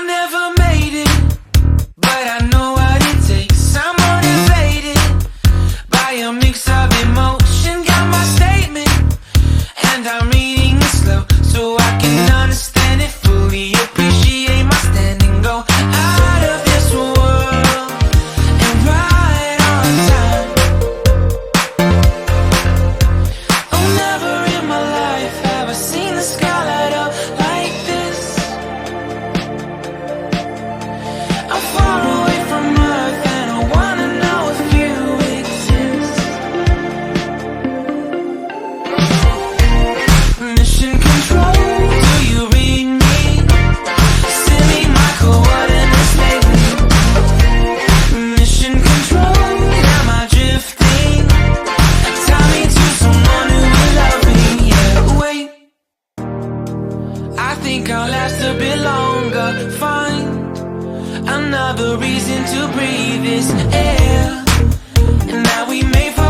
never made it, but I know what it takes. I'm motivated by a mix of emotion. Got my statement, and I'm reading it slow so I can understand it fully. Appreciate my standing, go out of this world and right on time. Oh, never in my life have I seen the sky light up like this. I'm far away from Earth and I wanna know if you exist. Mission control, do you read me? Send me my coordinates lately. Mission control, am I drifting? Tie me to someone who will love me. Yeah, wait, I think I'll last a bit longer. Find another reason to breathe this air, and now we may fall